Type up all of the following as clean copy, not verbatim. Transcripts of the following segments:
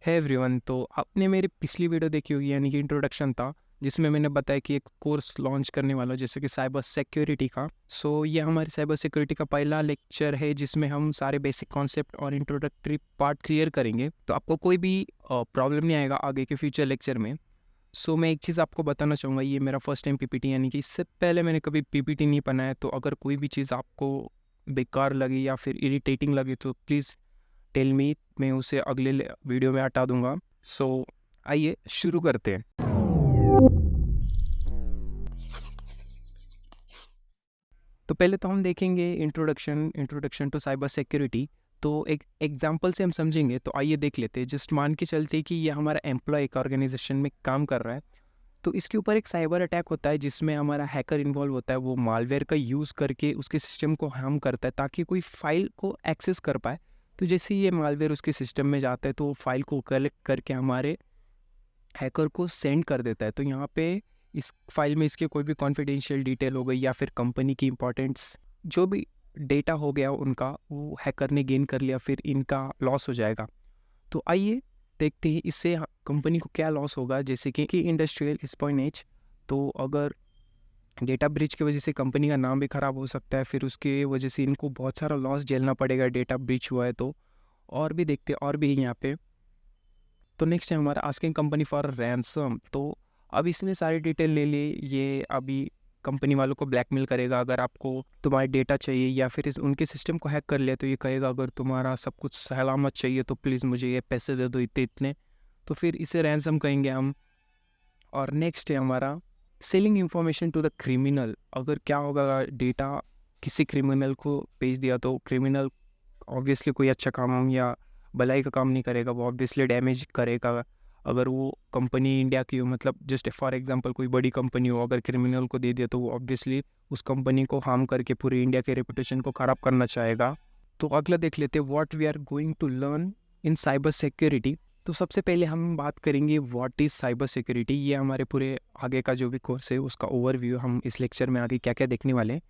है एवरीवन। तो आपने मेरी पिछली वीडियो देखी होगी, यानी कि इंट्रोडक्शन था, जिसमें मैंने बताया कि एक कोर्स लॉन्च करने वाला हूं, जैसे कि साइबर सिक्योरिटी का। सो ये हमारी साइबर सिक्योरिटी का पहला लेक्चर है, जिसमें हम सारे बेसिक कॉन्सेप्ट और इंट्रोडक्टरी पार्ट क्लियर करेंगे। तो आपको कोई भी प्रॉब्लम नहीं आएगा आगे के फ्यूचर लेक्चर में। सो मैं एक चीज़ आपको बताना चाहूँगा, ये मेरा फर्स्ट टाइम पीपीटी, यानी कि इससे पहले मैंने कभी पीपीटी नहीं बनाया। तो अगर कोई भी चीज़ आपको बेकार लगी या फिर इरिटेटिंग लगी तो प्लीज़ टेल मी, मैं उसे अगले वीडियो में हटा दूंगा। सो आइए शुरू करते हैं। तो पहले तो हम देखेंगे इंट्रोडक्शन टू साइबर सिक्योरिटी। तो एक एग्जांपल से हम समझेंगे। तो आइए देख लेते हैं। जस्ट मान के चलते कि ये हमारा एम्प्लॉय एक ऑर्गेनाइजेशन में काम कर रहा है, तो इसके ऊपर एक साइबर अटैक होता है जिसमें हमारा हैकर इन्वॉल्व होता है। वो मालवेयर का यूज़ करके उसके सिस्टम को हार्म करता है ताकि कोई फाइल को एक्सेस कर पाए। तो जैसे ये मालवेयर उसके सिस्टम में जाता है तो वो फाइल को कलेक्ट करके हमारे हैकर को सेंड कर देता है। तो यहाँ पे इस फाइल में इसके कोई भी कॉन्फिडेंशियल डिटेल हो गई या फिर कंपनी की इंपॉर्टेंट्स जो भी डेटा हो गया उनका, वो हैकर ने गेन कर लिया, फिर इनका लॉस हो जाएगा। तो आइए देखते हैं इससे कंपनी को क्या लॉस होगा। जैसे कि इंडस्ट्रियल स्पाइनेज, तो अगर डेटा ब्रीच की वजह से कंपनी का नाम भी ख़राब हो सकता है, फिर उसके वजह से इनको बहुत सारा लॉस झेलना पड़ेगा डेटा ब्रीच हुआ है तो। और भी देखते हैं, और भी है यहाँ पे। तो नेक्स्ट है हमारा आस्किंग कंपनी फॉर रैंसम। तो अब इसने सारी डिटेल ले ली, ये अभी कंपनी वालों को ब्लैकमेल करेगा। अगर आपको तुम्हारा डेटा चाहिए या फिर उनके सिस्टम को हैक कर लिया तो ये कहेगा अगर तुम्हारा सब कुछ सलामत चाहिए तो प्लीज़ मुझे ये पैसे दे दो इतने इतने। तो फिर इसे रैंसम कहेंगे हम। और नेक्स्ट है हमारा selling information to the criminal. अगर क्या होगा, डेटा किसी क्रिमिनल को भेज दिया तो क्रिमिनल ऑब्वियसली कोई अच्छा काम या भलाई का काम नहीं करेगा, वो ऑब्वियसली डैमेज करेगा। अगर वो कंपनी इंडिया की हो, मतलब जस्ट फॉर एग्जांपल कोई बड़ी कंपनी हो, अगर क्रिमिनल को दे दिया तो वो ऑब्वियसली उस कंपनी को हार्म करके पूरी इंडिया के रेपुटेशन को ख़राब करना चाहेगा। तो अगला देख लेते हैं, what we are going to learn in cyber security. तो सबसे पहले हम बात करेंगे व्हाट इज़ साइबर सिक्योरिटी। ये हमारे पूरे आगे का जो भी कोर्स है उसका ओवरव्यू हम इस लेक्चर में आगे क्या क्या देखने वाले हैं।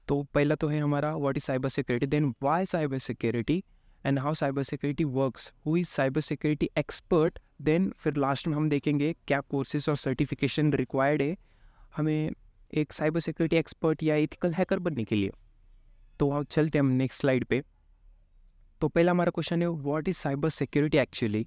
तो पहला तो है हमारा what is cyber security, then why cyber security and how cyber security works, who is cyber security expert. Then फिर लास्ट में हम देखेंगे क्या कोर्सेज और सर्टिफिकेशन रिक्वायर्ड है हमें एक साइबर सिक्योरिटी एक्सपर्ट या एथिकल हैकर बनने के लिए। तो अब चलते हैं हम नेक्स्ट स्लाइड पे। तो पहला हमारा क्वेश्चन है what is cyber security actually.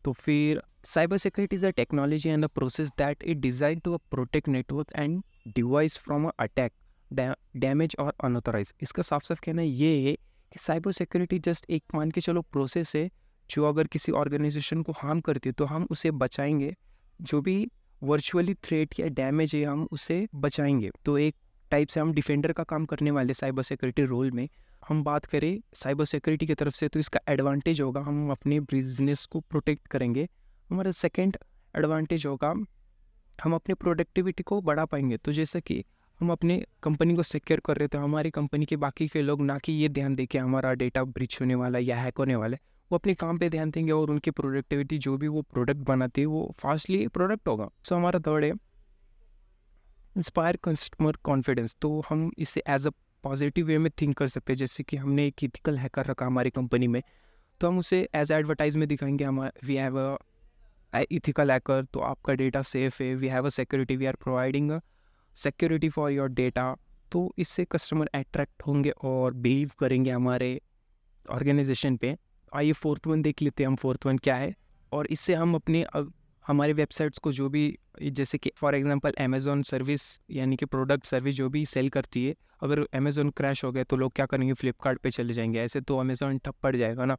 तो फिर cyber security is a technology and a process that is design to protect network and device from a attack, damage और अनऑथराइज। इसका साफ साफ कहना ये है कि साइबर सिक्योरिटी जस्ट एक मान के चलो प्रोसेस है जो अगर किसी ऑर्गेनाइजेशन को हार्म करती है तो हम उसे बचाएंगे। जो भी वर्चुअली थ्रेट या डैमेज है हम उसे बचाएंगे। तो एक टाइप से हम डिफेंडर का काम करने वाले साइबर सिक्योरिटी रोल में। हम बात करें साइबर सिक्योरिटी की तरफ से तो इसका एडवांटेज होगा हम अपने बिजनेस को प्रोटेक्ट करेंगे। हमारा सेकंड एडवांटेज होगा हम अपनी प्रोडक्टिविटी को बढ़ा पाएंगे। तो जैसे कि हम अपने कंपनी को सिक्योर कर रहे थे, हमारी कंपनी के बाकी के लोग ना कि ये ध्यान दें कि हमारा डेटा ब्रीच होने वाला है या हैक होने वाला है, वो अपने काम पे ध्यान देंगे और उनकी प्रोडक्टिविटी जो भी वो प्रोडक्ट बनाते हैं वो फास्टली प्रोडक्ट होगा। सो हमारा थर्ड है इंस्पायर कस्टमर कॉन्फिडेंस। तो हम इसे एज अ पॉजिटिव वे में थिंक कर सकते हैं। जैसे कि हमने एक इथिकल हैकर रखा हमारी कंपनी में, तो हम उसे एज एडवर्टाइज में दिखाएंगे हम we have a ethical hacker, तो आपका डेटा सेफ है, we have a security, we are providing security for your data. तो इससे कस्टमर अट्रैक्ट होंगे और बिलीव करेंगे हमारे ऑर्गेनाइजेशन पे। आइए फोर्थ वन देख लेते हैं हम, फोर्थ वन क्या है। और इससे हम अपने हमारे वेबसाइट्स को जो भी, जैसे कि फॉर एग्जांपल अमेज़ॉन सर्विस यानी कि प्रोडक्ट सर्विस जो भी सेल करती है, अगर अमेज़ॉन क्रैश हो गया तो लोग क्या करेंगे, फ्लिपकार्ट पे चले जाएंगे, ऐसे तो अमेज़ॉन ठप पड़ जाएगा ना।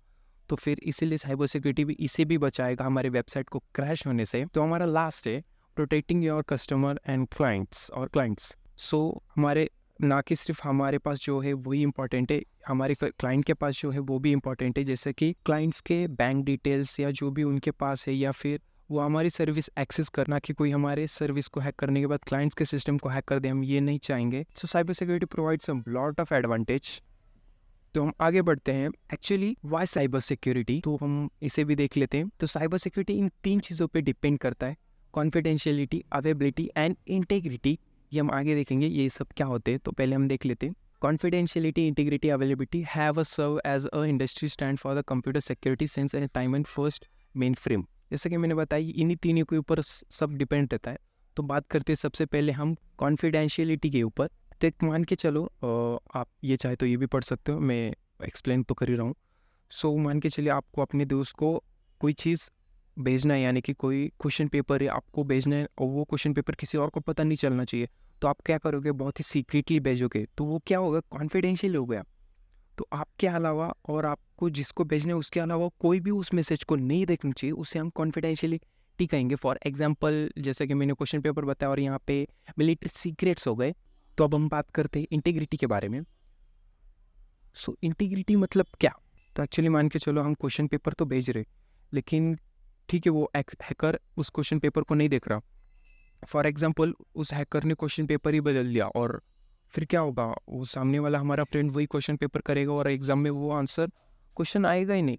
तो फिर इसीलिए साइबर सिक्योरिटी भी इसे भी बचाएगा हमारे वेबसाइट को क्रैश होने से। तो हमारा लास्ट है protecting your customer and clients. So हमारे ना कि सिर्फ हमारे पास जो है वही इंपॉर्टेंट है, हमारे क्लाइंट के पास जो है वो भी इंपॉर्टेंट है। जैसे कि क्लाइंट्स के बैंक डिटेल्स या जो भी उनके पास है, या फिर वो हमारी सर्विस एक्सेस करना कि कोई हमारे सर्विस को हैक करने के बाद क्लाइंट्स के सिस्टम को हैक कर दे, हम ये नहीं चाहेंगे। सो cyber security provides a lot of advantage. तो हम आगे बढ़ते हैं एक्चुअली वाई साइबर सिक्योरिटी, तो हम इसे भी देख लेते हैं। तो साइबर सिक्योरिटी इन तीन चीज़ों पे डिपेंड करता है, कॉन्फिडेंशियलिटी, अवेलेबिलिटी एंड इंटेग्रिटी। ये हम आगे देखेंगे ये सब क्या होते हैं। तो पहले हम देख लेते हैं confidentiality, integrity, availability have a serve as a industry stand for the computer security since time and first mainframe. जैसे कि मैंने बताया इन्हीं तीनों के ऊपर सब डिपेंड रहता है। तो बात करते हैं सबसे पहले हम कॉन्फिडेंशियलिटी के ऊपर। तो एक मान के चलो आप ये चाहे तो ये भी पढ़ सकते हो, मैं एक्सप्लेन तो कर ही रहा हूँ। सो मान के चलिए आपको अपने दोस्त को कोई चीज़ भेजना है, यानी कि कोई क्वेश्चन पेपर है आपको भेजना है और वो क्वेश्चन पेपर किसी और को पता नहीं चलना चाहिए। तो आप क्या करोगे, बहुत ही सीक्रेटली भेजोगे, तो वो क्या होगा, कॉन्फिडेंशियल हो गया। तो आपके अलावा और आपको जिसको भेजना है उसके अलावा कोई भी उस मैसेज को नहीं देखना चाहिए, उसे हम कॉन्फिडेंशियलिटी कहेंगे। फॉर एग्जांपल जैसे कि मैंने क्वेश्चन पेपर बताया और यहाँ पे मिलिट्री सीक्रेट्स हो गए। तो अब हम बात करते हैं इंटीग्रिटी के बारे में। सो इंटीग्रिटी मतलब क्या? तो एक्चुअली मान के चलो हम क्वेश्चन पेपर तो भेज रहे, लेकिन ठीक है वो हैकर उस क्वेश्चन पेपर को नहीं देख रहा। फॉर एग्जांपल उस हैकर ने क्वेश्चन पेपर ही बदल दिया और फिर क्या होगा, वो सामने वाला हमारा फ्रेंड वही क्वेश्चन पेपर करेगा और एग्जाम में वो आंसर क्वेश्चन आएगा ही नहीं।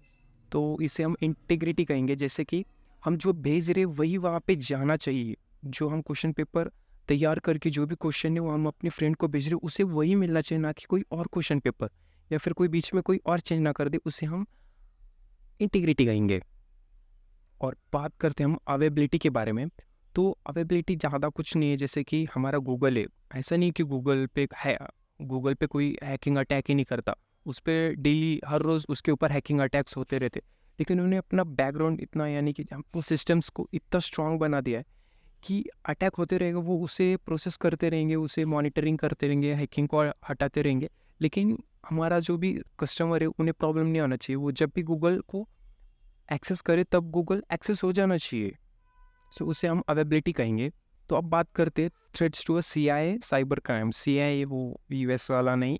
तो इसे हम इंटीग्रिटी कहेंगे। जैसे कि हम जो भेज रहे वही वहाँ पे जाना चाहिए, जो हम क्वेश्चन पेपर तैयार करके जो भी क्वेश्चन है वो हम अपने फ्रेंड को भेज रहे उसे वही मिलना चाहिए, ना कि कोई और क्वेश्चन पेपर, या फिर कोई बीच में कोई और चेंज ना कर दे, उसे हम इंटीग्रिटी कहेंगे। और बात करते हैं हम अवेबिलिटी के बारे में। तो अवेबिलिटी ज़्यादा कुछ नहीं है, जैसे कि हमारा गूगल है, ऐसा नहीं कि गूगल पे कोई हैकिंग अटैक ही नहीं करता, उस पर डेली हर रोज़ उसके ऊपर हैकिंग अटैक्स होते रहते, लेकिन उन्होंने अपना बैकग्राउंड इतना, यानी कि अपने सिस्टम्स को इतना स्ट्रांग बना दिया है कि अटैक होते रहेगा, वो उसे प्रोसेस करते रहेंगे, उसे मॉनिटरिंग करते रहेंगे, हैकिंग को हटाते रहेंगे, लेकिन हमारा जो भी कस्टमर है उन्हें प्रॉब्लम नहीं आना चाहिए। वो जब भी गूगल को एक्सेस करे तब गूगल एक्सेस हो जाना चाहिए। सो उसे हम अवेबिलिटी कहेंगे। तो अब बात करते हैं threats to a CIA cyber crime. CIA वो US वाला नहीं,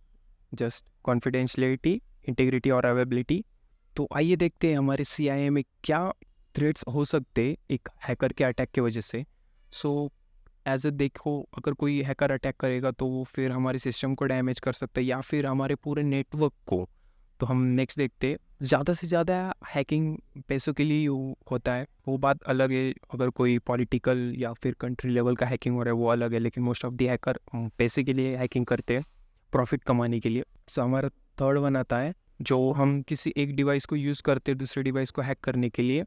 जस्ट कॉन्फिडेंशियलिटी, इंटीग्रिटी और अवेबिलिटी। तो आइए देखते हैं हमारे CIA में क्या थ्रेट्स हो सकते हैं एक हैकर के अटैक की वजह से। सो एज ए देखो, अगर कोई हैकर अटैक करेगा तो वो फिर हमारे सिस्टम को डैमेज कर सकता है या फिर हमारे पूरे नेटवर्क को। तो हम नेक्स्ट देखते हैं, ज़्यादा से ज़्यादा हैकिंग पैसों के लिए होता है, वो बात अलग है। अगर कोई पॉलिटिकल या फिर कंट्री लेवल का हैकिंग हो रहा है वो अलग है, लेकिन मोस्ट ऑफ द हैकर पैसे के लिए हैकिंग करते हैं, प्रॉफिट कमाने के लिए। सो हमारा थर्ड वन आता है, जो हम किसी एक डिवाइस को यूज़ करते हैं दूसरे डिवाइस को हैक करने के लिए,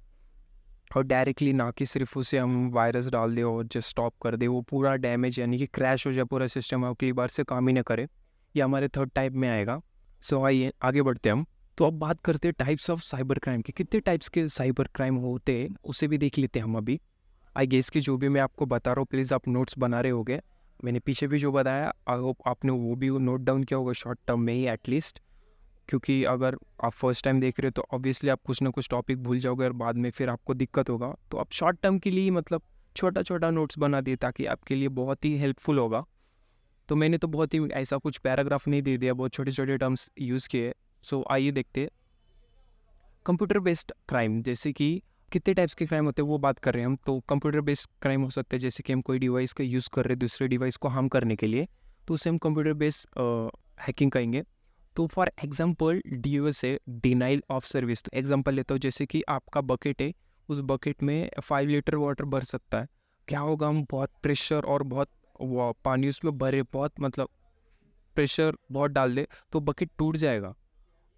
और डायरेक्टली ना कि सिर्फ उसे हम वायरस डाल दे और जस्ट स्टॉप कर दे, वो पूरा डैमेज यानी कि क्रैश हो जाए पूरा सिस्टम, अगली बार से काम ही ना करे। ये हमारे थर्ड टाइप में आएगा। सो आइए आगे बढ़ते हैं हम। तो अब बात करते हैं टाइप्स ऑफ साइबर क्राइम के। कितने टाइप्स के साइबर क्राइम होते हैं उसे भी देख लेते हैं हम अभी। आई गेस कि जो भी मैं आपको बता रहा हूँ प्लीज़ आप नोट्स बना रहे होगे। मैंने पीछे भी जो बताया आपने वो भी नोट डाउन किया होगा शॉर्ट टर्म में ही एटलीस्ट, क्योंकि अगर आप फर्स्ट टाइम देख रहे हो तो ऑब्वियसली आप कुछ ना कुछ टॉपिक भूल जाओगे और बाद में फिर आपको दिक्कत होगा। तो आप शॉर्ट टर्म के लिए मतलब छोटा छोटा नोट्स बना दिए ताकि आपके लिए बहुत ही हेल्पफुल होगा। तो मैंने तो बहुत ही ऐसा कुछ पैराग्राफ नहीं दे दिया, बहुत छोटे छोटे टर्म्स यूज़ किए। सो आइए देखते हैं कंप्यूटर बेस्ड क्राइम। जैसे कि कितने टाइप्स के क्राइम होते हैं वो बात कर रहे हैं हम। तो कंप्यूटर बेस्ड क्राइम हो सकते हैं जैसे कि हम कोई डिवाइस का यूज़ कर रहे हैं दूसरे डिवाइस को हार्म करने के लिए, तो उसे हम कंप्यूटर बेस्ड हैकिंग कहेंगे। तो फॉर एग्जांपल DOS है, डिनाइल ऑफ सर्विस। तो एग्जांपल लेता हूँ, जैसे कि आपका बकेट है, उस बकेट में 5 लीटर वाटर भर सकता है। क्या होगा, हम बहुत प्रेशर और बहुत पानी उसमें भरे, बहुत मतलब प्रेशर बहुत डाल दे तो बकेट टूट जाएगा।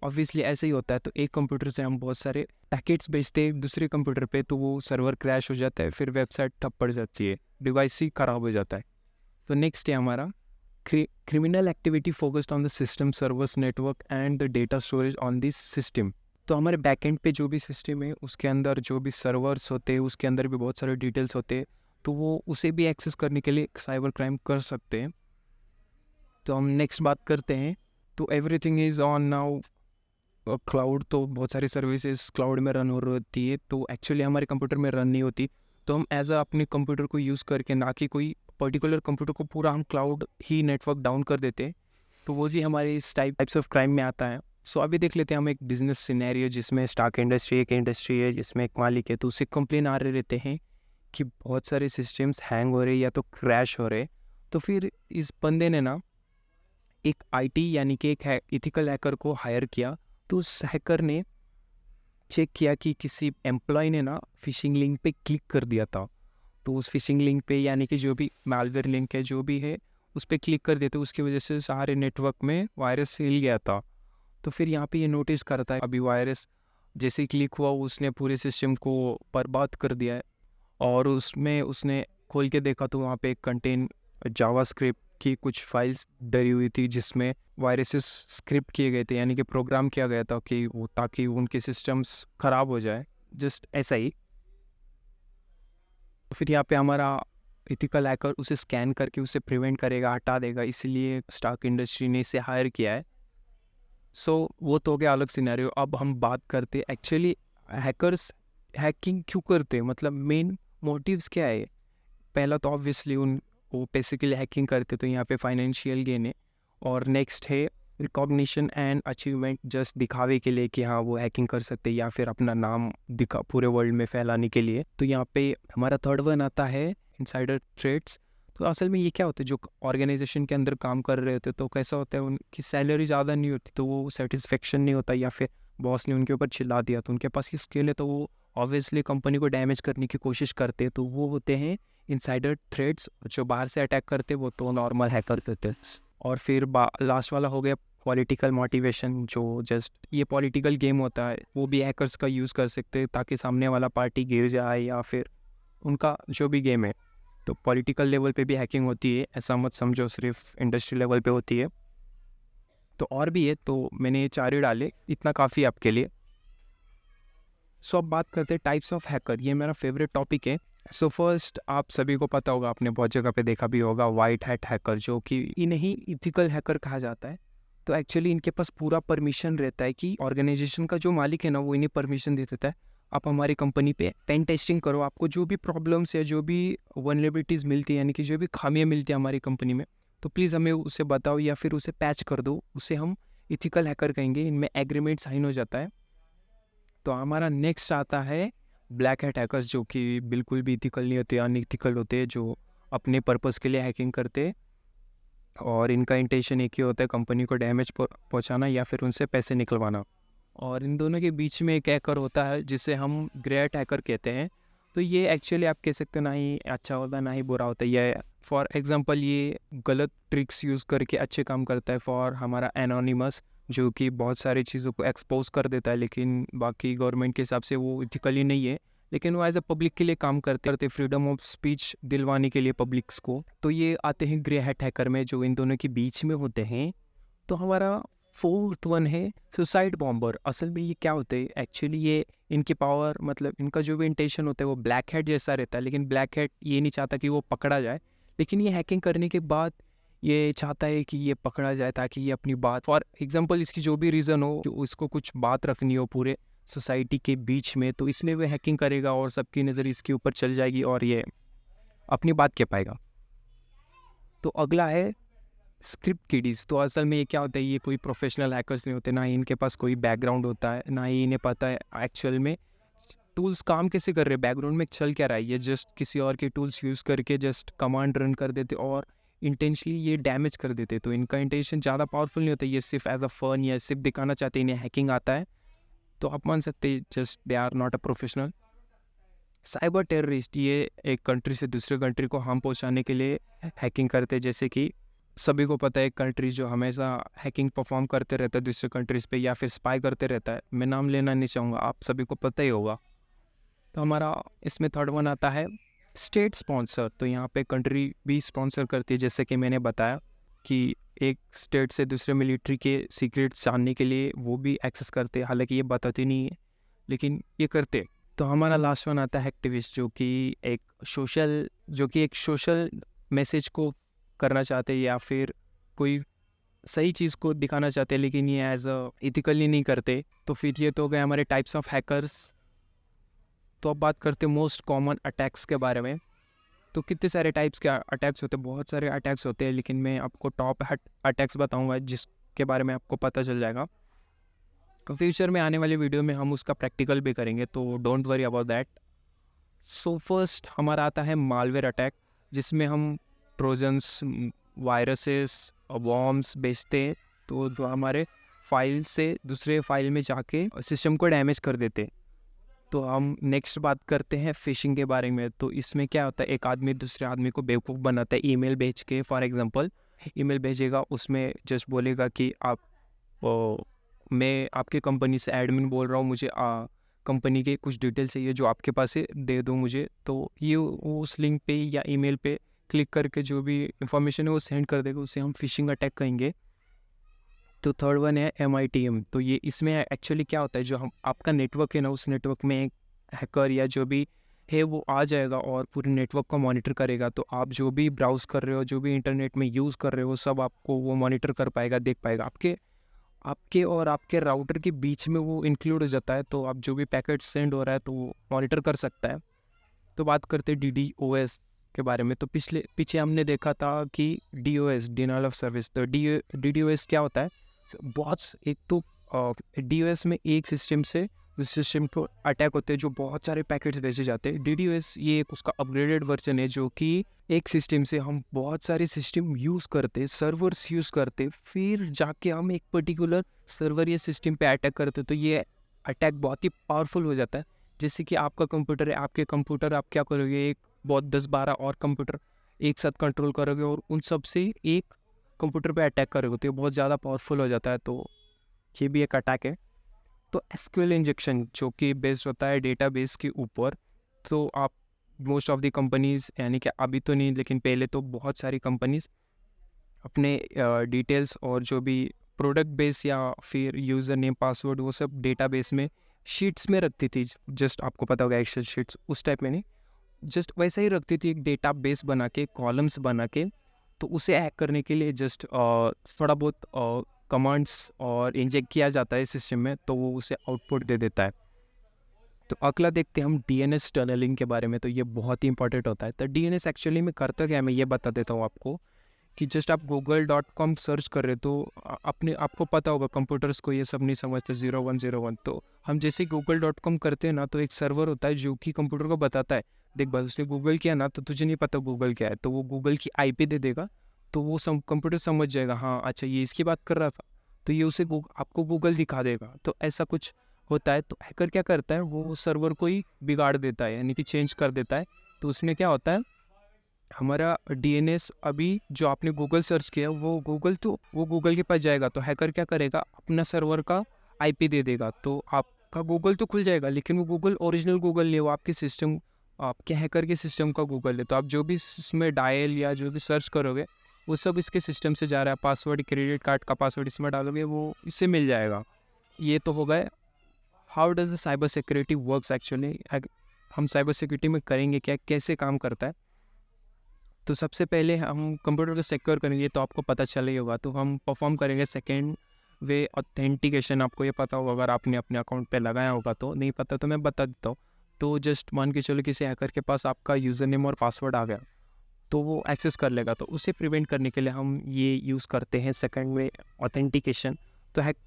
ऑब्वियसली ऐसे ही होता है। तो एक कंप्यूटर से हम बहुत सारे पैकेट्स भेजते हैं दूसरे कंप्यूटर पे, तो वो सर्वर क्रैश हो जाता है, फिर वेबसाइट ठप पड़ जाती है, डिवाइस ही ख़राब हो जाता है। तो नेक्स्ट है हमारा criminal activity focused on the system servers network and the data storage on this system। तो हमारे बैकएंड पे जो भी सिस्टम है उसके अंदर जो भी सर्वर्स होते हैं उसके अंदर भी बहुत सारे डिटेल्स होते हैं, तो वो उसे भी एक्सेस करने के लिए साइबर क्राइम कर सकते हैं। तो हम नेक्स्ट बात करते हैं। तो everything is on now cloud. तो बहुत सारी सर्विसेज क्लाउड में रन हो रही होती है, तो एक्चुअली हमारे कंप्यूटर में रन नहीं होती। तो हम एज अ अपने कंप्यूटर को यूज़ करके, ना कि कोई पर्टिकुलर कंप्यूटर को, पूरा हम क्लाउड ही नेटवर्क डाउन कर देते हैं। तो वो जी हमारे इस टाइप्स ऑफ क्राइम में आता है। सो अभी देख लेते हैं हम एक बिजनेस सिनेरियो जिसमें स्टॉक इंडस्ट्री एक इंडस्ट्री है जिसमें एक मालिक है, तो उससे कंप्लेन आ रहे रहते हैं कि बहुत सारे सिस्टम्स हैंग हो रहे या तो क्रैश हो रहे। तो फिर इस बंदे ने ना एक IT यानी कि एक इथिकल हैकर को हायर किया। तो उस हैकर ने चेक किया कि किसी एम्प्लॉय ने ना फिशिंग लिंक पे क्लिक कर दिया था। तो उस फिशिंग लिंक पे यानी कि जो भी मालवेयर लिंक है जो भी है उस पर क्लिक कर देते, उसकी वजह से सारे नेटवर्क में वायरस फैल गया था। तो फिर यहाँ पे ये नोटिस करता है अभी वायरस जैसे क्लिक हुआ उसने पूरे सिस्टम को बर्बाद कर दिया है। और उसमें उसने खोल के देखा तो वहाँ पे कंटेन जावास्क्रिप्ट की कुछ फाइल्स डरी हुई थी जिसमें वायरसेस स्क्रिप्ट किए गए थे, यानी कि प्रोग्राम किया गया था कि वो ताकि उनके सिस्टम्स ख़राब हो जाए, जस्ट ऐसा ही। फिर यहाँ पे हमारा एथिकल हैकर उसे स्कैन करके उसे प्रिवेंट करेगा, हटा देगा, इसलिए स्टार्क इंडस्ट्री ने इसे हायर किया है। सो वो तो हो गया अलग सिनेरियो। अब हम बात करते एक्चुअली हैकर्स हैकिंग क्यों करते हैं, मतलब मेन मोटिव्स क्या है। पहला तो ऑब्वियसली वो बेसिकली हैकिंग करते तो यहाँ पे फाइनेंशियल गेन है, और नेक्स्ट है रिकॉग्निशन एंड अचीवमेंट, जस्ट दिखावे के लिए कि हाँ वो हैकिंग कर सकते हैं, या फिर अपना नाम दिखा पूरे वर्ल्ड में फैलाने के लिए। तो यहाँ पे हमारा थर्ड वन आता है इनसाइडर थ्रेट्स। तो असल में ये क्या होता है, जो ऑर्गेनाइजेशन के अंदर काम कर रहे होते तो कैसा होता है, उनकी सैलरी ज़्यादा नहीं होती तो वो सेटिस्फेक्शन नहीं होता, या फिर बॉस ने उनके ऊपर चिल्ला दिया तो उनके पास ये स्किल है तो वो ऑब्वियसली कंपनी को डैमेज करने की कोशिश करते हैं। तो वो होते हैं इनसाइडर थ्रेड्स। जो बाहर से अटैक करते वो तो नॉर्मल हैकर करते हैं। और फिर लास्ट वाला हो गया पॉलिटिकल मोटिवेशन, जो जस्ट ये पॉलिटिकल गेम होता है, वो भी हैकर्स का यूज़ कर सकते हैं ताकि सामने वाला पार्टी गिर जाए, या फिर उनका जो भी गेम है। तो पॉलिटिकल लेवल पे भी हैकिंग होती है, ऐसा मत समझो सिर्फ इंडस्ट्री लेवल पे होती है। तो और भी है, तो मैंने ये 4 ही डाले, इतना काफ़ी आपके लिए। सो अब बात करते हैं टाइप्स ऑफ हैकर, ये मेरा फेवरेट टॉपिक है। सो फर्स्ट, आप सभी को पता होगा, आपने बहुत जगह पे देखा भी होगा, वाइट हैट हैकर, जो कि इन्हें इथिकल हैकर कहा जाता है। तो एक्चुअली इनके पास पूरा परमिशन रहता है कि ऑर्गेनाइजेशन का जो मालिक है ना, वो इन्हें परमिशन दे देता है, आप हमारी कंपनी पे पेन टेस्टिंग करो, आपको जो भी प्रॉब्लम्स या जो भी वनरेबिलिटीज़ मिलती है, यानी कि जो भी खामियाँ मिलती है हमारी कंपनी में, तो प्लीज़ हमें उसे बताओ या फिर उसे पैच कर दो, उसे हम इथिकल हैकर कहेंगे। इनमें एग्रीमेंट साइन हो जाता है। तो हमारा नेक्स्ट आता है ब्लैक हैट हैकर्स, जो कि बिल्कुल भी इथिकल नहीं होते, अनइथिकल होते हैं, जो अपने पर्पज़ के लिए हैकिंग करते हैं, और इनका इंटेंशन एक ही होता है, कंपनी को डैमेज पहुंचाना या फिर उनसे पैसे निकलवाना। और इन दोनों के बीच में एक हैकर होता है जिसे हम ग्रे हैट हैकर कहते हैं। तो ये एक्चुअली आप कह सकते हो ना ही अच्छा होता है ना ही बुरा होता है। ये फॉर एग्जांपल ये गलत ट्रिक्स यूज़ करके अच्छे काम करता है। फॉर हमारा एनोनिमस, जो कि बहुत सारी चीज़ों को एक्सपोज कर देता है, लेकिन बाकी गवर्नमेंट के हिसाब से वो इथिकली नहीं है, लेकिन वो एज अ पब्लिक के लिए काम करते फ्रीडम ऑफ स्पीच दिलवाने के लिए पब्लिक्स को। तो ये आते हैं ग्रे हैट हैकर में, जो इन दोनों के बीच में होते हैं। तो हमारा फोर्थ वन है सुसाइड बॉम्बर। असल में ये क्या होते हैं एक्चुअली, ये इनकी पावर, मतलब इनका जो भी इंटेंशन होता है वो ब्लैक हैट जैसा रहता है, लेकिन ब्लैक हैट ये नहीं चाहता कि वो पकड़ा जाए, लेकिन ये हैकिंग करने के बाद ये चाहता है कि ये पकड़ा जाए, ताकि ये अपनी बात, फॉर एग्जांपल इसकी जो भी रीज़न हो कि उसको कुछ बात रखनी हो पूरे सोसाइटी के बीच में, तो इसलिए वो हैकिंग करेगा और सबकी नज़र इसके ऊपर चल जाएगी और ये अपनी बात कह पाएगा। तो अगला है स्क्रिप्ट किडीज़। तो असल में ये क्या होता है, ये कोई प्रोफेशनल हैकर्स नहीं होते, ना ही इनके पास कोई बैकग्राउंड होता है, ना ही इन्हें पता है एक्चुअल में टूल्स काम कैसे कर रहे हैं, बैकग्राउंड में चल क्या रहा है। ये जस्ट किसी और के टूल्स यूज़ करके जस्ट कमांड रन कर देते और इंटेंशनली ये डैमेज कर देते। तो इनका इंटेंशन ज़्यादा पावरफुल नहीं होता, ये सिर्फ एज अ फन या सिर्फ दिखाना चाहते हैं इन्हें हैकिंग आता है। तो आप मान सकते हैं just they are not a professional. Cyber terrorist, ये एक कंट्री से दूसरे कंट्री को हार्म पहुंचाने के लिए हैकिंग करते हैं। जैसे कि सभी को पता है एक कंट्री जो हमेशा हैकिंग परफॉर्म करते रहता है दूसरे कंट्रीज़ पे, या फिर स्पाई करते रहता है, मैं नाम लेना नहीं चाहूँगा, आप सभी को पता ही होगा। तो हमारा इसमें थर्ड वन आता है स्टेट स्पॉन्सर। तो यहाँ पे कंट्री भी स्पॉन्सर करती है, जैसे कि मैंने बताया कि एक स्टेट से दूसरे मिलिट्री के सीक्रेट्स जानने के लिए वो भी एक्सेस करते हैं, हालांकि ये बताते नहीं है लेकिन ये करते। तो हमारा लास्ट वन आता है एक्टिविस्ट, जो कि एक सोशल मैसेज को करना चाहते हैं या फिर कोई सही चीज़ को दिखाना चाहते हैं, लेकिन ये एज अ इथिकली नहीं करते। तो फिर ये तो हो गए हमारे टाइप्स ऑफ हैकर्स। तो अब बात करते हैं मोस्ट कॉमन अटैक्स के बारे में। तो कितने सारे टाइप्स के अटैक्स होते हैं, बहुत सारे अटैक्स होते हैं, लेकिन मैं आपको टॉप अटैक्स बताऊंगा जिसके बारे में आपको पता चल जाएगा। तो फ्यूचर में आने वाले वीडियो में हम उसका प्रैक्टिकल भी करेंगे, तो don't worry about that. So first हमारा आता है मालवेयर अटैक, जिसमें हम ट्रोजन्स, वायरसेस, वॉर्म्स बेचते हैं, तो जो हमारे फाइल से दूसरे फाइल में जाके सिस्टम को डैमेज कर देते हैं। तो हम नेक्स्ट बात करते हैं फिशिंग के बारे में। तो इसमें क्या होता है, एक आदमी दूसरे आदमी को बेवकूफ़ बनाता है ईमेल भेज के। फॉर एग्जांपल ईमेल भेजेगा, उसमें जस्ट बोलेगा कि आप मैं आपके कंपनी से एडमिन बोल रहा हूँ, मुझे कंपनी के कुछ डिटेल चाहिए जो आपके पास है, दे दो मुझे। तो ये वो उस लिंक पे या ईमेल पे क्लिक करके जो भी इंफॉर्मेशन है वो सेंड कर देगा, उसे हम फिशिंग अटैक कहेंगे। तो थर्ड वन है MITM। तो ये इसमें एक्चुअली क्या होता है, जो हम आपका नेटवर्क है ना, उस नेटवर्क में एक हैकर या जो भी है वो आ जाएगा और पूरे नेटवर्क को मॉनिटर करेगा। तो आप जो भी ब्राउज़ कर रहे हो, जो भी इंटरनेट में यूज़ कर रहे हो, सब आपको वो मॉनिटर कर पाएगा, देख पाएगा। आपके आपके और आपके राउटर के बीच में वो इंक्लूड हो जाता है, तो आप जो भी पैकेट सेंड हो रहा है तो वो मॉनिटर कर सकता है। तो बात करते हैं DDoS के बारे में। तो पीछे हमने देखा था कि DOS, डिनाइल ऑफ सर्विस। तो DDoS क्या होता है, बहुत एक तो DOS में एक सिस्टम से उस सिस्टम को अटैक होते हैं, जो बहुत सारे पैकेट्स भेजे जाते हैं। DDoS ये एक उसका अपग्रेडेड वर्जन है, जो कि एक सिस्टम से हम बहुत सारे सिस्टम यूज़ करते, सर्वर्स यूज़ करते, फिर जाके हम एक पर्टिकुलर सर्वर या सिस्टम पे अटैक करते। तो ये अटैक बहुत ही पावरफुल हो जाता है। जैसे कि आपका कंप्यूटर है, आपके कंप्यूटर आप क्या करोगे, एक बहुत 10-12 और कंप्यूटर एक साथ कंट्रोल करोगे और उन सब से एक कंप्यूटर पे अटैक करोगे, तो ये बहुत ज़्यादा पावरफुल हो जाता है। तो ये भी एक अटैक है। तो SQL इंजेक्शन जो कि बेस्ड होता है डेटाबेस के ऊपर। तो आप मोस्ट ऑफ द कंपनीज़, यानी कि अभी तो नहीं लेकिन पहले तो बहुत सारी कंपनीज़ अपने डिटेल्स और जो भी प्रोडक्ट बेस या फिर यूज़र नेम पासवर्ड वो सब डेटाबेस में शीट्स में रखती थी। जस्ट आपको पता होगा एक्सेल शीट्स उस टाइप में नहीं, जस्ट वैसा ही रखती थी, एक डेटाबेस बना के, कॉलम्स बना के। तो उसे हैक करने के लिए जस्ट थोड़ा बहुत कमांड्स और इंजेक्ट किया जाता है सिस्टम में, तो वो उसे आउटपुट दे देता है। तो अगला देखते हैं हम DNS टनलिंग के बारे में। तो ये बहुत ही इंपॉर्टेंट होता है। तो DNS एक्चुअली में करता क्या है, मैं ये बता देता हूँ आपको कि जस्ट आप google.com सर्च कर रहे हो, तो अपने आपको पता होगा कंप्यूटर्स को ये सब नहीं समझते 0101। तो हम जैसे google.com करते हैं ना, तो एक सर्वर होता है जो कि कंप्यूटर को बताता है, देख बस उसने गूगल किया ना, तो तुझे नहीं पता गूगल क्या है, तो वो गूगल की IP दे देगा। तो वो कंप्यूटर समझ जाएगा, हाँ अच्छा ये इसकी बात कर रहा था, तो ये उसे आपको गूगल दिखा देगा। तो ऐसा कुछ होता है। तो हैकर क्या करता है, वो सर्वर को ही बिगाड़ देता है, यानी कि चेंज कर देता है। तो उसमें क्या होता है, हमारा DNS अभी जो आपने गूगल सर्च किया वो गूगल के पास जाएगा। तो हैकर क्या करेगा, अपना सर्वर का IP दे देगा, तो आपका गूगल तो खुल जाएगा, लेकिन वो गूगल ओरिजिनल गूगल नहीं है, वो आपके सिस्टम, आपके हैकर के सिस्टम का गूगल है। तो आप जो भी इसमें डायल या जो भी सर्च करोगे वो सब इसके सिस्टम से जा रहा है। पासवर्ड, क्रेडिट कार्ड का पासवर्ड इसमें डालोगे, वो इससे मिल जाएगा। ये तो हो गए how does the cyber security works actually. हम साइबर सिक्योरिटी में करेंगे क्या, कैसे काम करता है। तो सबसे पहले हम कंप्यूटर को सिक्योर करेंगे, तो आपको पता चल ही होगा। तो हम परफॉर्म करेंगे सेकेंड वे ऑथेंटिकेशन। आपको ये पता होगा अगर आपने अपने अकाउंट पे लगाया होगा, तो नहीं पता तो मैं बता देता हूँ। तो जस्ट मान के चलो किसी हैकर के पास आपका यूज़र नेम और पासवर्ड आ गया, तो वो एक्सेस कर लेगा। तो उसे प्रिवेंट करने के लिए हम ये यूज़ करते हैं सेकेंड वे ऑथेंटिकेशन। तो हैक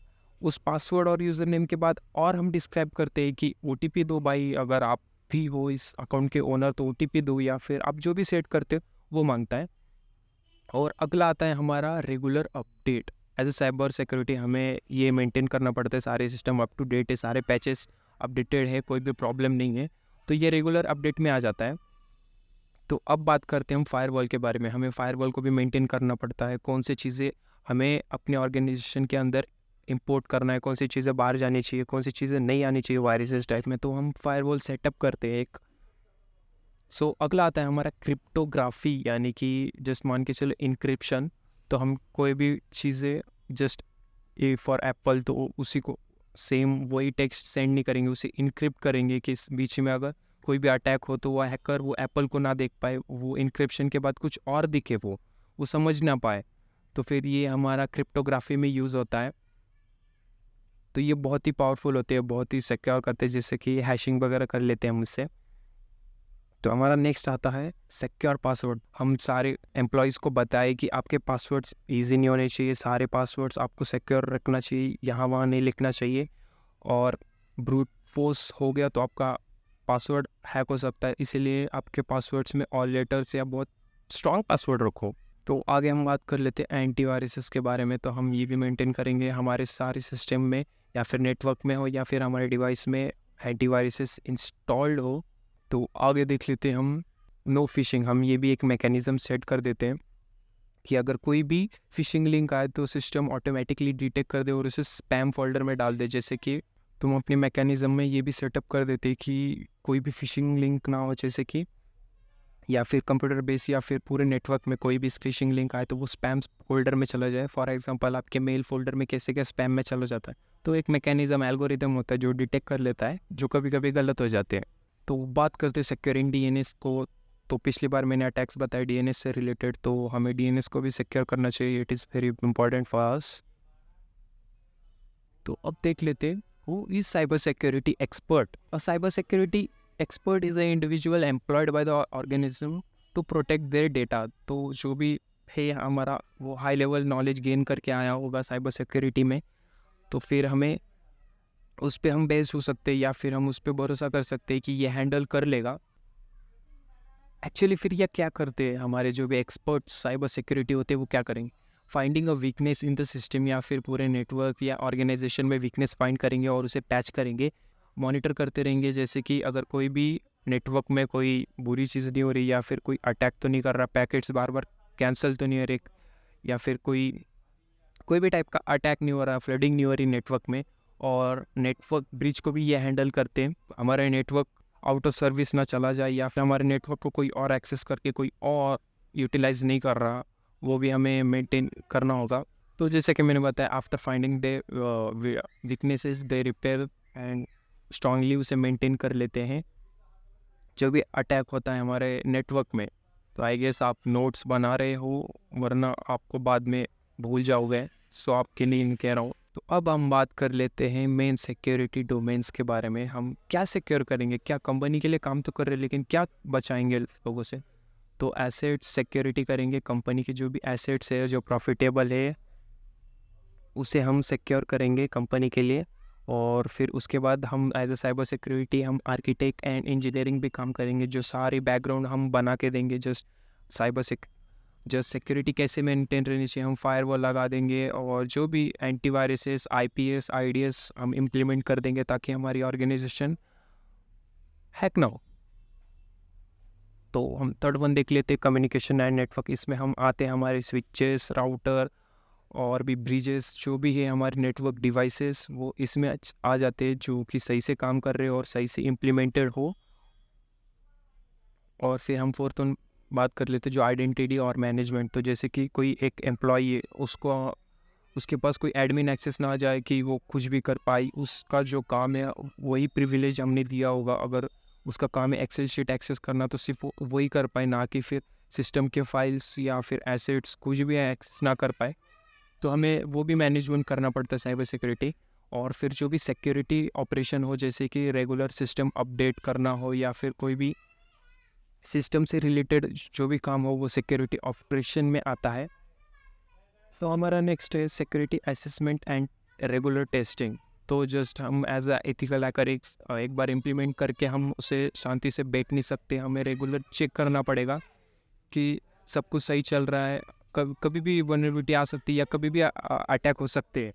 उस पासवर्ड और यूज़र नेम के बाद और हम डिस्क्राइब करते हैं कि OTP दो भाई, अगर आप भी हो इस अकाउंट के ओनर तो OTP दो, या फिर आप जो भी सेट करते हो वो मांगता है। और अगला आता है हमारा regular update. As a cyber security हमें ये मेंटेन करना पड़ता है, सारे सिस्टम अप टू डेट है, सारे पैचेस अपडेटेड है, कोई भी प्रॉब्लम नहीं है, तो ये रेगुलर अपडेट में आ जाता है। तो अब बात करते हैं हम फायरवॉल के बारे में। हमें फायरवॉल को भी मेंटेन करना पड़ता है, कौन सी चीज़ें हमें अपने ऑर्गेनाइजेशन के अंदर इंपोर्ट करना है, कौन सी चीज़ें बाहर जानी चाहिए, कौन सी चीज़ें नहीं आनी चाहिए वायरसेस टाइप में। तो हम फायरवॉल सेटअप करते हैं एक। सो अगला आता है हमारा क्रिप्टोग्राफी, यानी कि जस्ट मान के चलो इनक्रिप्शन। तो हम कोई भी चीज़ें जस्ट ए फॉर एप्पल, तो उसी को सेम वही टेक्स्ट सेंड नहीं करेंगे, उसे इनक्रिप्ट करेंगे कि इस बीच में अगर कोई भी अटैक हो तो वो हैकर वो एप्पल को ना देख पाए, वो इनक्रिप्शन के बाद कुछ और दिखे, वो समझ ना पाए। तो फिर ये हमारा क्रिप्टोग्राफी में यूज़ होता है। तो ये बहुत ही पावरफुल होते हैं, बहुत ही सिक्योर करते हैं, जैसे कि हैशिंग वगैरह कर लेते हैं हम इससे। तो हमारा नेक्स्ट आता है सिक्योर पासवर्ड। हम सारे एम्प्लॉयज़ को बताएं कि आपके पासवर्ड्स इजी नहीं होने चाहिए, सारे पासवर्ड्स आपको सिक्योर रखना चाहिए, यहाँ वहाँ नहीं लिखना चाहिए। और ब्रूट फोर्स हो गया तो आपका पासवर्ड हैक हो सकता है, इसीलिए आपके पासवर्ड्स में ऑल लेटर्स या बहुत स्ट्रॉन्ग पासवर्ड रखो। तो आगे हम बात कर लेते हैं एंटीवायरसेस के बारे में। तो हम ये भी मेंटेन करेंगे हमारे सारे सिस्टम में, या फिर नेटवर्क में हो या फिर हमारे डिवाइस में एंटीवायरसेस इंस्टॉल्ड हो। तो आगे देख लेते हैं हम नो फिशिंग। हम ये भी एक मैकेनिज़्म सेट कर देते हैं कि अगर कोई भी फिशिंग लिंक आए तो सिस्टम ऑटोमेटिकली डिटेक्ट कर दे और उसे स्पैम फोल्डर में डाल दे। जैसे कि तुम अपने मैकेनिज्म में ये भी सेटअप कर देते कि कोई भी फिशिंग लिंक ना हो, जैसे कि या फिर कंप्यूटर बेस या फिर पूरे नेटवर्क में कोई भी फिशिंग लिंक आए तो वो स्पैम फोल्डर में चला जाए। फॉर एग्जांपल आपके मेल फोल्डर में कैसे क्या स्पैम में चला जाता है, तो एक मैकेनिज्म एल्गोरिदम होता है जो डिटेक्ट कर लेता है, जो कभी कभी गलत हो जाते हैं। तो बात करते हैं सिक्योरिंग डीएनएस को, तो पिछली बार मैंने अटैक्स बताए डीएनएस से रिलेटेड, तो हमें डीएनएस को भी सिक्योर करना चाहिए। It is very important for us. तो अब देख लेते हैं who is cyber security expert. A cyber security expert is an individual employed by the organism to protect their data। तो जो भी है हमारा वो हाई लेवल नॉलेज गेन करके आया होगा साइबर सिक्योरिटी में, तो फिर हमें उस पर हम बेस हो सकते हैं या फिर हम उस पर भरोसा कर सकते हैं कि ये हैंडल कर लेगा। एक्चुअली फिर यह क्या करते हैं हमारे जो भी एक्सपर्ट साइबर सिक्योरिटी होते हैं, वो क्या करेंगे? Finding a weakness in the system या फिर पूरे नेटवर्क या ऑर्गेनाइजेशन में वीकनेस फाइंड करेंगे और उसे पैच करेंगे, मॉनिटर करते रहेंगे। जैसे कि अगर कोई भी नेटवर्क में कोई बुरी चीज़ नहीं हो रही या फिर कोई अटैक तो नहीं कर रहा, पैकेट्स बार बार कैंसिल तो नहीं हो रहे, या फिर कोई भी टाइप का अटैक नहीं हो रहा, फ्लडिंग नहीं हो रही नेटवर्क में, और नेटवर्क ब्रिज को भी ये हैंडल करते हैं, हमारा नेटवर्क आउट ऑफ सर्विस ना चला जाए या फिर हमारे नेटवर्क को कोई और एक्सेस करके कोई और यूटिलाइज नहीं कर रहा, वो भी हमें मेंटेन करना होगा। तो जैसे कि मैंने बताया, after finding they weaknesses they repair and strongly उसे मेंटेन कर लेते हैं जो भी अटैक होता है हमारे नेटवर्क में। तो आई गेस आप नोट्स बना रहे हो, वरना आपको बाद में भूल जाओगे, सो आपके लिए इन कह रहा हूँ। तो अब हम बात कर लेते हैं मेन सिक्योरिटी डोमेन्स के बारे में। हम क्या सिक्योर करेंगे? क्या कंपनी के लिए काम तो कर रहे हैं, लेकिन क्या बचाएंगे लोगों से? तो एसेट्स सिक्योरिटी करेंगे, कंपनी के जो भी एसेट्स है जो प्रॉफिटेबल है उसे हम सिक्योर करेंगे कंपनी के लिए। और फिर उसके बाद हम एज अ साइबर सिक्योरिटी हम आर्किटेक्ट एंड इंजीनियरिंग भी काम करेंगे, जो सारी बैकग्राउंड हम बना के देंगे। जस्ट सिक्योरिटी कैसे मेंटेन रहनी चाहिए, हम फायरवॉल लगा देंगे, और जो भी एंटीवायरसेस, आईपीएस, आईडीएस हम इम्प्लीमेंट कर देंगे ताकि हमारी ऑर्गेनाइजेशन हैक ना हो। तो हम थर्ड वन देख लेते हैं, कम्युनिकेशन एंड नेटवर्क। इसमें हम आते हैं हमारे स्विचेस, राउटर और भी ब्रिजेस, जो भी है हमारे नेटवर्क डिवाइसेस, वो इसमें आ जाते हैं, जो कि सही से काम कर रहे हो और सही से इम्प्लीमेंटेड हो। और फिर हम फोर्थ वन बात कर लेते हैं, जो आइडेंटिटी और मैनेजमेंट। तो जैसे कि कोई एक एम्प्लॉई है, उसके पास कोई एडमिन एक्सेस ना आ जाए कि वो कुछ भी कर पाई, उसका जो काम है वही प्रिविलेज हमने दिया होगा। अगर उसका काम है एक्सेल शीट एक्सेस करना, तो सिर्फ वही कर पाए, ना कि फिर सिस्टम के फाइल्स या फिर एसेट्स कुछ भी एक्सेस ना कर पाए। तो हमें वो भी मैनेजमेंट करना पड़ता है साइबर सिक्योरिटी। और फिर जो भी सिक्योरिटी ऑपरेशन हो, जैसे कि रेगुलर सिस्टम अपडेट करना हो या फिर कोई भी सिस्टम से रिलेटेड जो भी काम हो, वो सिक्योरिटी ऑपरेशन में आता है। तो हमारा नेक्स्ट है security assessment and regular testing. तो जस्ट हम एज अ एथिकल हैकर एक बार इम्प्लीमेंट करके हम उसे शांति से बैठ नहीं सकते, हमें रेगुलर चेक करना पड़ेगा कि सब कुछ सही चल रहा है। कभी भी वनरेबिलिटी आ सकती है या कभी भी अटैक हो सकते हैं।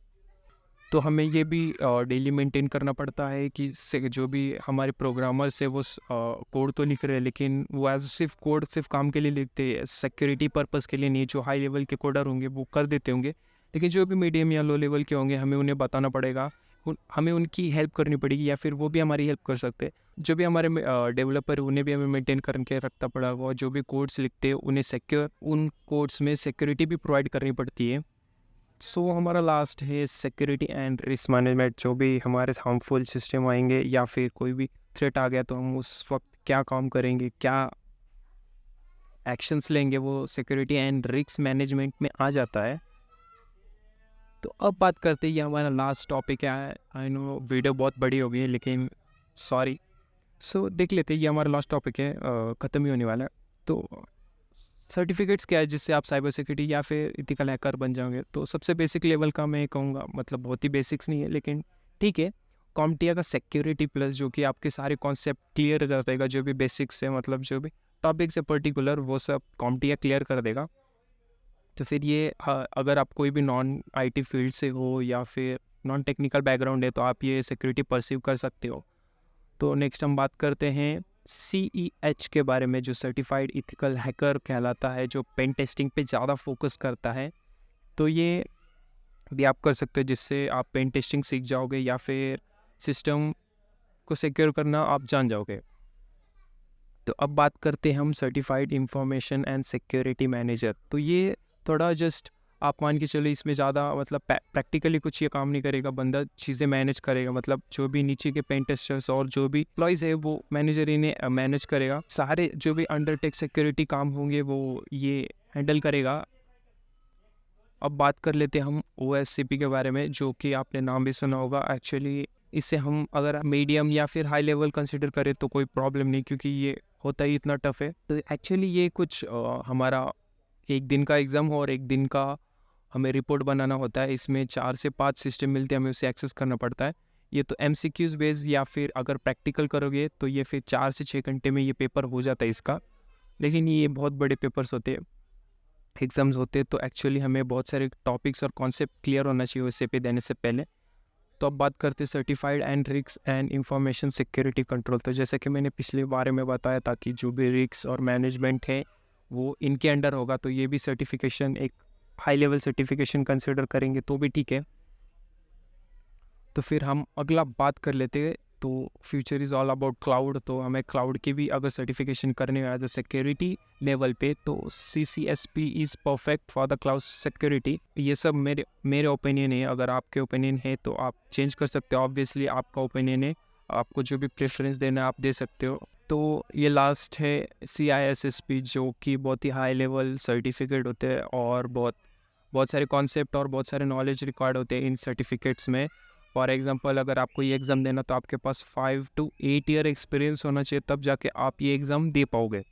तो हमें ये भी डेली मेंटेन करना पड़ता है कि जो भी हमारे प्रोग्रामर्स है वो कोड तो लिख रहे हैं, लेकिन वो सिर्फ काम के लिए लिखते हैं, सिक्योरिटी पर्पस के लिए नहीं। जो हाई लेवल के कोडर होंगे वो कर देते होंगे, लेकिन जो भी मीडियम या लो लेवल के होंगे हमें उन्हें बताना पड़ेगा, हमें उनकी हेल्प करनी पड़ेगी, या फिर वो भी हमारी हेल्प कर सकते हैं। जो भी हमारे डेवलपर उन्हें भी हमें मेंटेन करके रखना पड़ेगा, और जो भी कोड्स लिखते हैं उन कोड्स में सिक्योरिटी भी प्रोवाइड करनी पड़ती है। सो हमारा लास्ट है सिक्योरिटी एंड रिस्क मैनेजमेंट। जो भी हमारे हार्मफुल सिस्टम आएंगे या फिर कोई भी थ्रेट आ गया, तो हम उस वक्त क्या काम करेंगे, क्या एक्शंस लेंगे, वो सिक्योरिटी एंड रिस्क मैनेजमेंट में आ जाता है। तो अब बात करते हैं, ये हमारा लास्ट टॉपिक है। आई नो वीडियो बहुत बड़ी हो गई है, लेकिन सॉरी। सो देख लेते हैं, ये हमारा लास्ट टॉपिक है, ख़त्म ही होने वाला है। तो सर्टिफिकेट्स क्या है जिससे आप साइबर सिक्योरिटी या फिर एथिकल हैकर बन जाओगे? तो सबसे बेसिक लेवल का मैं कहूँगा, मतलब बहुत ही बेसिक्स नहीं है लेकिन ठीक है, कॉम्टिया का सिक्योरिटी प्लस, जो कि आपके सारे कॉन्सेप्ट क्लियर कर देगा, जो भी बेसिक्स है, मतलब जो भी टॉपिक्स है पर्टिकुलर, वो सब कॉम्टिया क्लियर कर देगा। तो फिर ये अगर आप कोई भी नॉन आईटी फील्ड से हो या फिर नॉन टेक्निकल बैकग्राउंड है, तो आप ये सिक्योरिटी परसीव कर सकते हो। तो नेक्स्ट हम बात करते हैं CEH के बारे में, जो सर्टिफाइड इथिकल हैकर कहलाता है, जो पेन टेस्टिंग पे ज़्यादा फोकस करता है। तो ये भी आप कर सकते हो, जिससे आप पेन टेस्टिंग सीख जाओगे या फिर सिस्टम को सिक्योर करना आप जान जाओगे। तो अब बात करते हैं हम certified information and security manager. तो ये थोड़ा जस्ट आप मान के चलो, इसमें ज़्यादा मतलब प्रैक्टिकली कुछ ये काम नहीं करेगा, बंदा चीज़ें मैनेज करेगा। मतलब जो भी नीचे के पेन टेस्टर्स और जो भी एम्प्लॉयज़ है वो मैनेजर इन्हें मैनेज करेगा। सारे जो भी अंडरटेक सिक्योरिटी काम होंगे वो ये हैंडल करेगा। अब बात कर लेते हैं हम OSCP के बारे में, जो कि आपने नाम भी सुना होगा। एक्चुअली इसे हम अगर मीडियम या फिर हाई लेवल कंसिडर करें तो कोई प्रॉब्लम नहीं, क्योंकि ये होता ही इतना टफ है। तो एक्चुअली ये कुछ हमारा एक दिन का एग्ज़ाम हो और एक दिन का हमें रिपोर्ट बनाना होता है। इसमें 4 से 5 सिस्टम मिलते हैं, हमें उसे एक्सेस करना पड़ता है। ये तो MCQs बेस्ड, या फिर अगर प्रैक्टिकल करोगे तो ये फिर 4 से 6 घंटे में ये पेपर हो जाता है इसका। लेकिन ये बहुत बड़े पेपर्स होते हैं, एग्ज़ाम्स होते हैं, तो एक्चुअली हमें बहुत सारे टॉपिक्स और कॉन्सेप्ट क्लियर होना चाहिए OSCP देने से पहले। तो अब बात करते हैं certified and risk and information security control. तो जैसे कि मैंने पिछले बारे में बताया था कि जो भी रिस्क और मैनेजमेंट है वो इनके अंडर होगा, तो ये भी सर्टिफिकेशन एक हाई लेवल सर्टिफिकेशन कंसिडर करेंगे तो भी ठीक है। तो फिर हम अगला बात कर लेते हैं। तो future is all about cloud. तो हमें क्लाउड की भी अगर सर्टिफिकेशन करने हो एज अ सिक्योरिटी लेवल पे, तो CCSP is perfect for the cloud security. ये सब मेरे ओपिनियन है। अगर आपके ओपिनियन है तो आप चेंज कर सकते हो, ऑब्वियसली आपका ओपिनियन है, आपको जो भी प्रेफरेंस देना है आप दे सकते हो। तो ये लास्ट है CISSP, जो कि बहुत ही हाई लेवल सर्टिफिकेट होते हैं और बहुत सारे कॉन्सेप्ट और बहुत सारे नॉलेज रिक्वायर्ड होते हैं इन सर्टिफिकेट्स में। फॉर एग्जांपल, अगर आपको ये एग्ज़ाम देना तो आपके पास 5 to 8 ईयर एक्सपीरियंस होना चाहिए, तब जाके आप ये एग्ज़ाम दे पाओगे।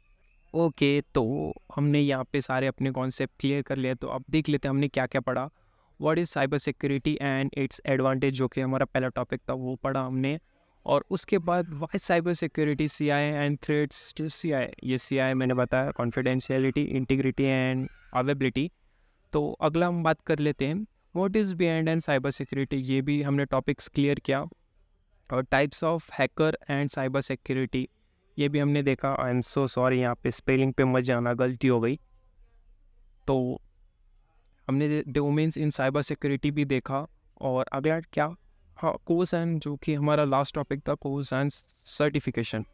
ओके, तो हमने यहाँ पे सारे अपने कॉन्सेप्ट क्लियर कर लिए। तो अब देख लेते हैं हमने क्या क्या पढ़ा। What is cyber security and it's advantage, जो कि हमारा पहला टॉपिक था, वो पढ़ा हमने। और उसके बाद why cyber security CI and threats to CI। ये CI मैंने बताया, कॉन्फिडेंशियलिटी, इंटीग्रिटी एंड अवेबिलिटी। तो अगला हम बात कर लेते हैं what is behind and cyber security. ये भी हमने टॉपिक्स क्लियर किया। और types of hacker and cyber security, ये भी हमने देखा। आई एम सो सॉरी, यहाँ पे स्पेलिंग पे मत जाना, गलती हो गई। तो हमने डोमेन्स इन साइबर सिक्योरिटी भी देखा। और अगला क्या, हाँ, कोर्स एंड, जो कि हमारा लास्ट टॉपिक था, कोर्स एंड सर्टिफिकेशन।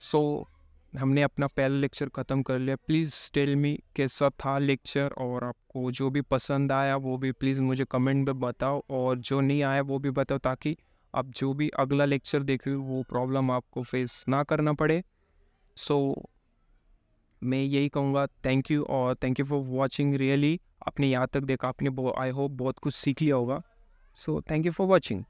सो हमने अपना पहला लेक्चर ख़त्म कर लिया। प्लीज़ टेल मी कैसा था लेक्चर, और आपको जो भी पसंद आया वो भी प्लीज़ मुझे कमेंट में बताओ, और जो नहीं आया वो भी बताओ, ताकि आप जो भी अगला लेक्चर देखें वो प्रॉब्लम आपको फेस ना करना पड़े। सो मैं यही कहूँगा, थैंक यू, और thank you for watching. Really आपने यहाँ तक देखा, आपने आई होप बहुत कुछ सीख लिया होगा। So thank you for watching.